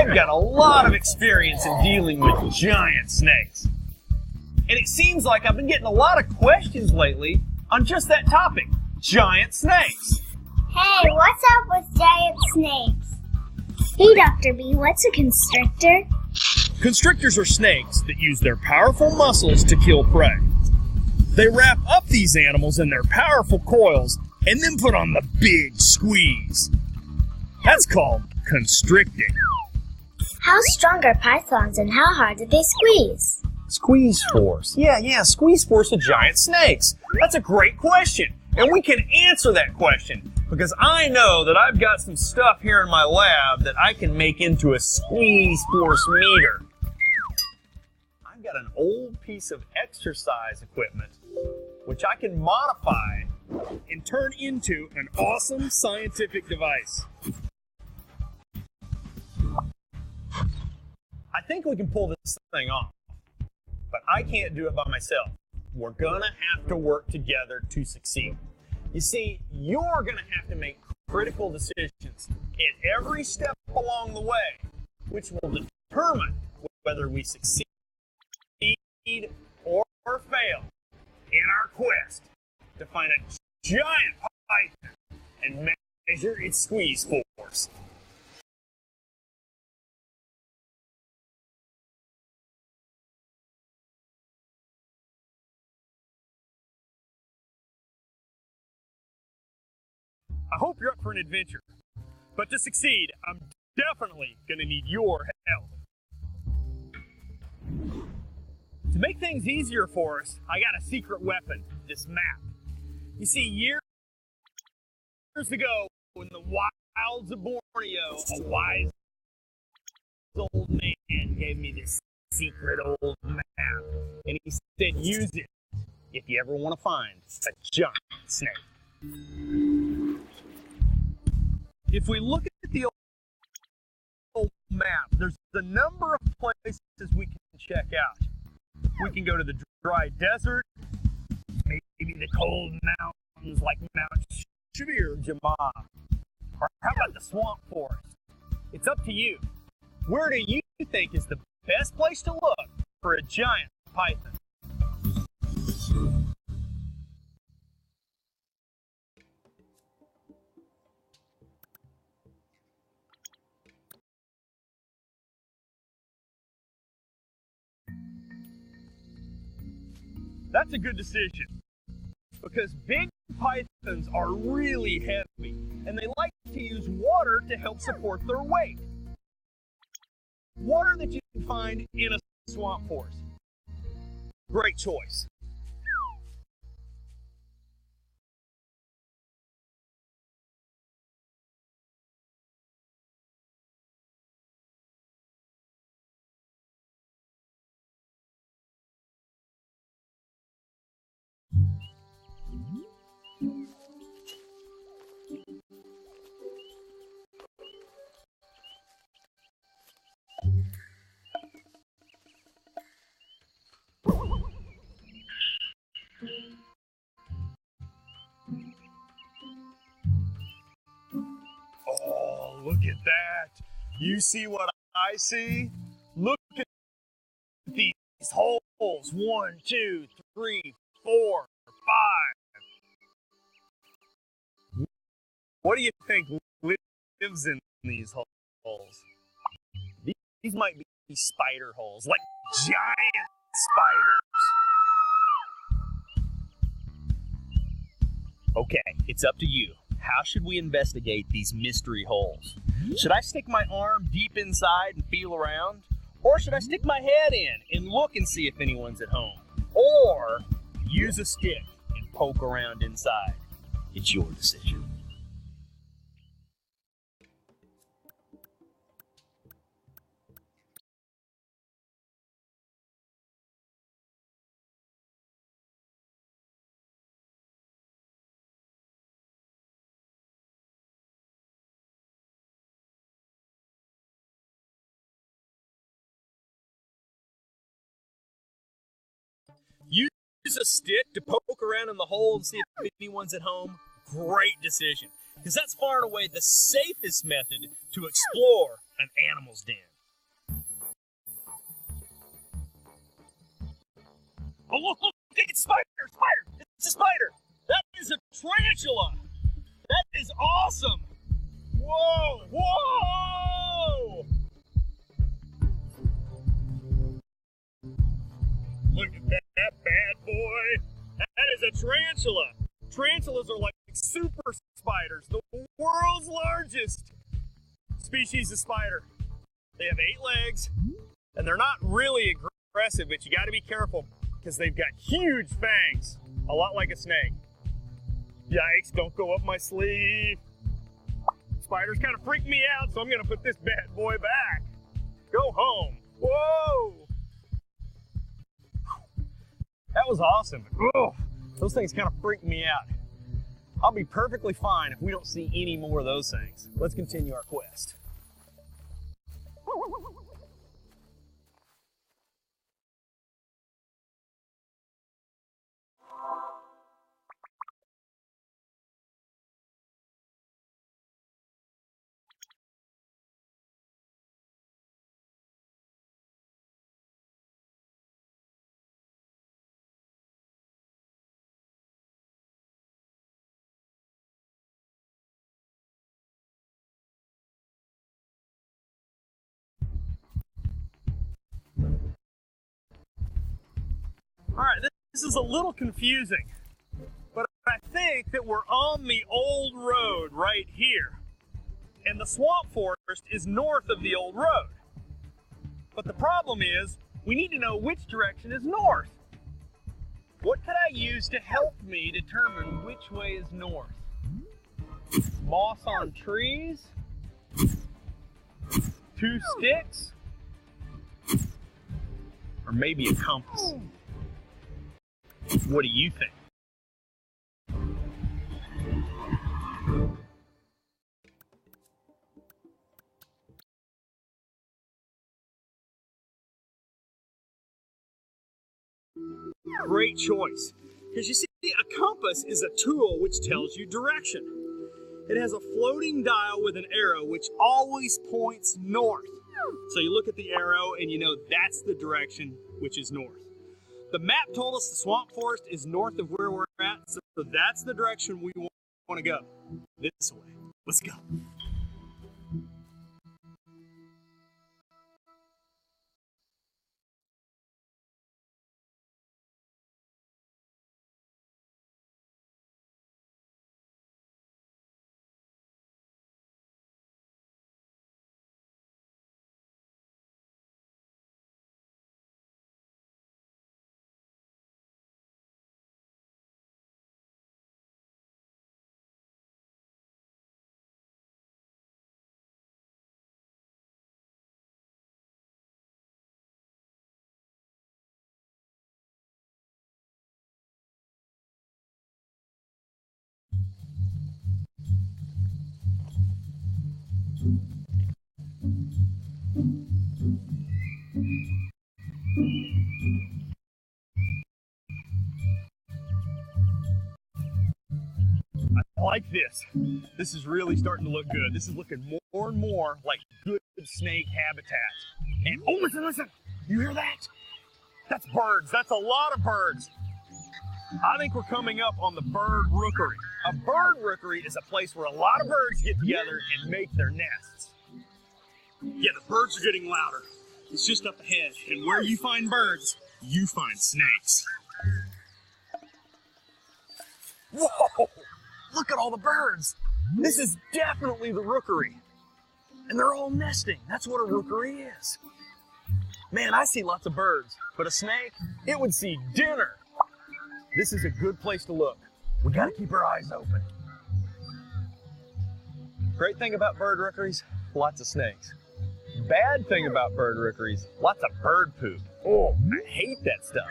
I've got a lot of experience in dealing with giant snakes. And it seems like I've been getting a lot of questions lately on just that topic, giant snakes. Hey, what's up with giant snakes? Hey, Dr. B, what's a constrictor? Constrictors are snakes that use their powerful muscles to kill prey. They wrap up these animals in their powerful coils and then put on the big squeeze. That's called constricting. How strong are pythons and how hard do they squeeze? Squeeze force. Yeah, squeeze force of giant snakes. That's a great question. And we can answer that question because I know that I've got some stuff here in my lab that I can make into a squeeze force meter. I've got an old piece of exercise equipment which I can modify and turn into an awesome scientific device. I think we can pull this thing off, but I can't do it by myself. We're gonna have to work together to succeed. You see, you're gonna have to make critical decisions at every step along the way, which will determine whether we succeed or fail in our quest to find a giant python and measure its squeeze force. I hope you're up for an adventure, but to succeed, I'm definitely going to need your help. To make things easier for us, I got a secret weapon, this map. You see, years ago, in the wilds of Borneo, a wise old man gave me this secret old map, and he said, use it if you ever want to find a giant snake. If we look at the old map, there's a number of places we can check out. We can go to the dry desert, maybe the cold mountains like Mount Shibir-Jama, or how about the swamp forest? It's up to you. Where do you think is the best place to look for a giant python? That's a good decision because big pythons are really heavy and they like to use water to help support their weight. Water that you can find in a swamp forest. Great choice. Oh, look at that. You see what I see? Look at these holes. 1, 2, 3, 4, 5. What do you think lives in these holes? These might be spider holes, like giant spiders. Okay, it's up to you. How should we investigate these mystery holes? Should I stick my arm deep inside and feel around? Or should I stick my head in and look and see if anyone's at home? Or use a stick and poke around inside? It's your decision. Use a stick to poke around in the hole and see if anyone's at home. Great decision. because that's far and away the safest method to explore an animal's den. Oh, look, it's a spider, it's a spider. That is a tarantula. That is awesome. Whoa. Look at that bad boy. That is a tarantula. Tarantulas are like super spiders, the world's largest species of spider. They have 8 legs, and they're not really aggressive, but you got to be careful because they've got huge fangs, a lot like a snake. Yikes, don't go up my sleeve. Spiders kind of freak me out, so I'm going to put this bad boy back. Go home. Whoa! That was awesome. Ugh, those things kind of freaked me out. I'll be perfectly fine if we don't see any more of those things. Let's continue our quest. All right, this is a little confusing, but I think that we're on the old road right here, and the swamp forest is north of the old road. But the problem is, we need to know which direction is north. What could I use to help me determine which way is north? Moss on trees? 2 sticks? Or maybe a compass? What do you think? Great choice. Because you see, a compass is a tool which tells you direction. It has a floating dial with an arrow which always points north. So you look at the arrow and you know that's the direction which is north. The map told us the swamp forest is north of where we're at, so that's the direction we want to go. This way. Let's go. I like this. This is really starting to look good. This is looking more and more like good snake habitat. And oh, listen, you hear that? That's birds. That's a lot of birds. I think we're coming up on the bird rookery. A bird rookery is a place where a lot of birds get together and make their nests. Yeah, the birds are getting louder. It's just up ahead. And where you find birds, you find snakes. Whoa! Look at all the birds. This is definitely the rookery. And they're all nesting. That's what a rookery is. Man, I see lots of birds, but a snake, it would see dinner. This is a good place to look. We gotta keep our eyes open. Great thing about bird rookeries, lots of snakes. Bad thing about bird rookeries, lots of bird poop. Oh, I hate that stuff.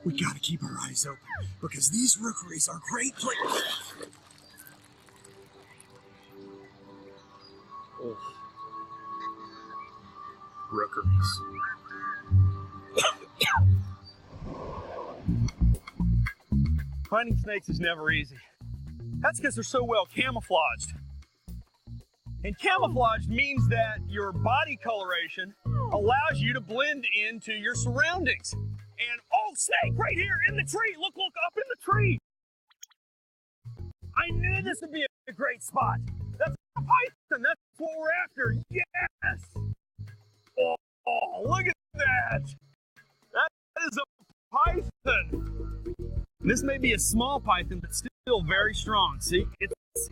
We gotta keep our eyes open because these rookeries are great places. Oh. Rookeries. Finding snakes is never easy. That's because they're so well camouflaged. And camouflaged means that your body coloration allows you to blend into your surroundings. And oh, snake right here in the tree. Look up in the tree. I knew this would be a great spot. That's a python. That's what we're after. Yes. Oh, look at that. That is a python. This may be a small python, but still very strong. See,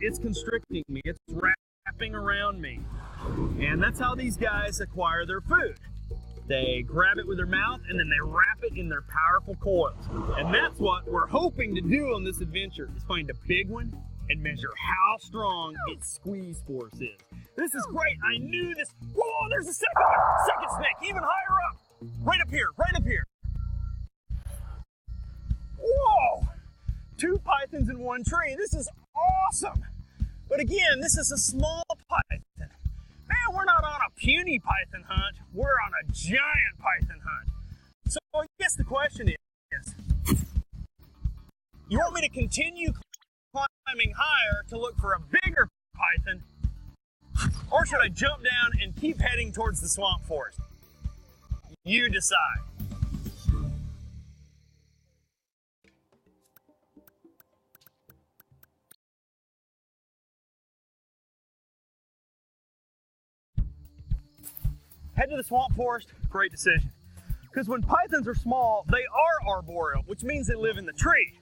it's constricting me. It's wrapping around me. And that's how these guys acquire their food. They grab it with their mouth and then they wrap it in their powerful coils. And that's what we're hoping to do on this adventure, is find a big one and measure how strong its squeeze force is. This is great. I knew this. Whoa, there's a second one. Second snake, even higher up. Right up here, right up here. Whoa, 2 pythons in one tree. This is awesome. But again, this is a small python. Man, we're not on a puny python hunt. We're on a giant python hunt. So I guess the question is, you want me to continue climbing higher to look for a bigger python, or should I jump down and keep heading towards the swamp forest? You decide. Head to the swamp forest, great decision. Because when pythons are small, they are arboreal, which means they live in the tree.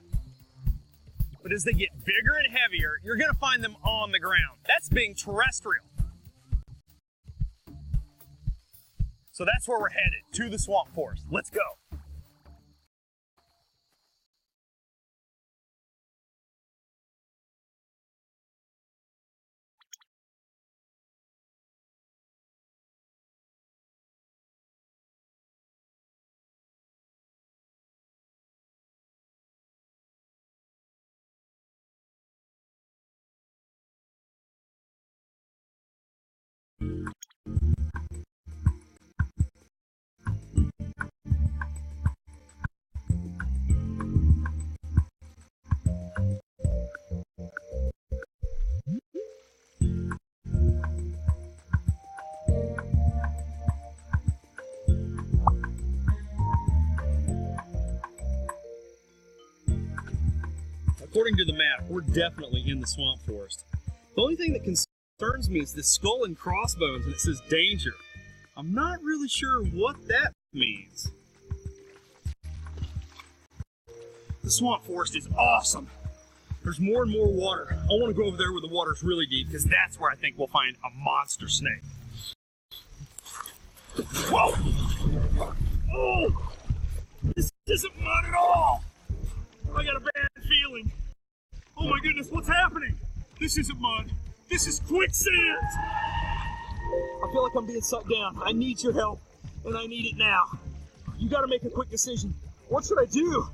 But as they get bigger and heavier, you're gonna find them on the ground. That's being terrestrial. So that's where we're headed, to the swamp forest. Let's go. According to the map, we're definitely in the swamp forest. The only thing that concerns me is the skull and crossbones, and it says danger. I'm not really sure what that means. The swamp forest is awesome. There's more and more water. I want to go over there where the water's really deep, because that's where I think we'll find a monster snake. Whoa! Oh! This isn't mud at all! I got a bad feeling. Oh my goodness, what's happening? This isn't mud. This is quicksand! I feel like I'm being sucked down. I need your help, and I need it now. You gotta make a quick decision. What should I do?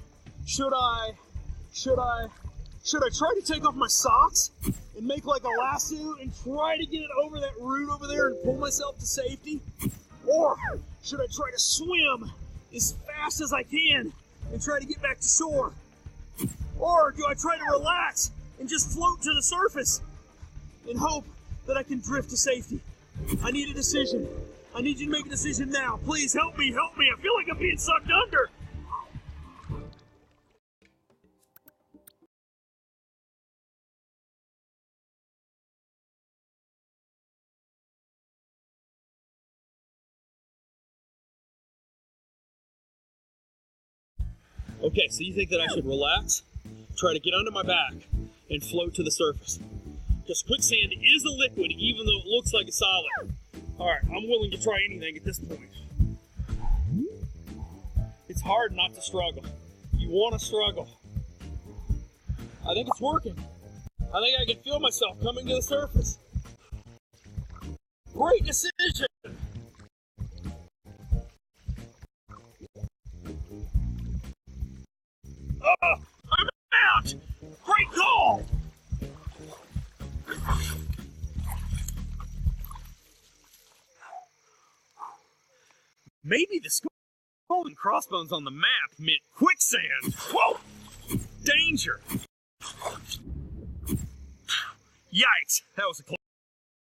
Should I try to take off my socks and make like a lasso and try to get it over that root over there and pull myself to safety? Or should I try to swim as fast as I can and try to get back to shore? Or do I try to relax and just float to the surface and hope that I can drift to safety? I need a decision. I need you to make a decision now. Please help me, help me. I feel like I'm being sucked under. Okay, so you think that I should relax, try to get onto my back, and float to the surface. Because quicksand is a liquid, even though it looks like a solid. Alright, I'm willing to try anything at this point. It's hard not to struggle. You want to struggle. I think it's working. I think I can feel myself coming to the surface. Great decision! I'm out! Great call! Maybe the skull and crossbones on the map meant quicksand. Whoa! danger. Yikes, that was a close